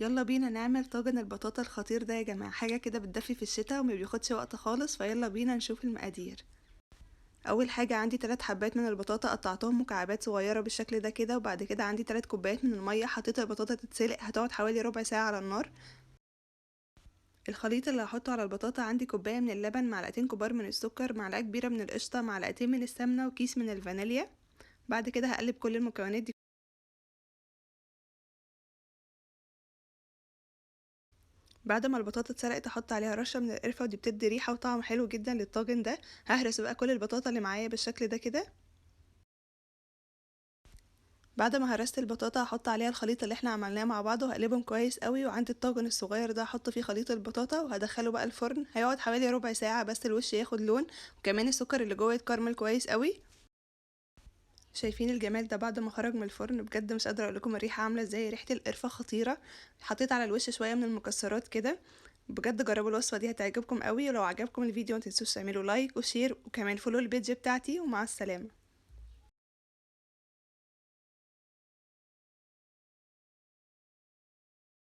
يلا بينا نعمل طاجن البطاطا الخطير ده يا جماعة، حاجة كده بتدفي في الشتاء وما بياخدش وقت خالص. فيلا بينا نشوف المقادير. اول حاجة عندي 3 حبات من البطاطا قطعتهم مكعبات صغيرة بالشكل ده كده، وبعد كده عندي 3 كوبايات من المية. حطيت البطاطا تتسلق، هتقعد حوالي ربع ساعة على النار. الخليط اللي هحطه على البطاطا عندي كوباية من اللبن، معلقتين كبار من السكر، معلقة كبيرة من القشطة، معلقتين من السمنة، وكيس من الفانيليا. بعد كده هقلب كل المكونات دي. بعد ما البطاطا اتسلقت احط عليها رشه من القرفه، ودي بتدي ريحه وطعم حلو جدا للطاجن ده. ههرس بقى كل البطاطا اللي معايا بالشكل ده كده. بعد ما هرست البطاطا هحط عليها الخليط اللي احنا عملناه مع بعض وهقلبهم كويس قوي. وعندي الطاجن الصغير ده هحط فيه خليط البطاطا وهدخله بقى الفرن. هيقعد حوالي ربع ساعه بس الوش ياخد لون، وكمان السكر اللي جوه يتكرمل كويس قوي. شايفين الجمال ده بعد ما خرج من الفرن؟ بجد مش قادره اقول لكم الريحه عامله ازاي، ريحه القرفه خطيره. حطيت على الوش شويه من المكسرات كده. بجد جربوا الوصفه دي هتعجبكم قوي، ولو عجبكم الفيديو متنسوش تعملوا لايك وشير، وكمان فولو البيج بتاعتي. ومع السلامه.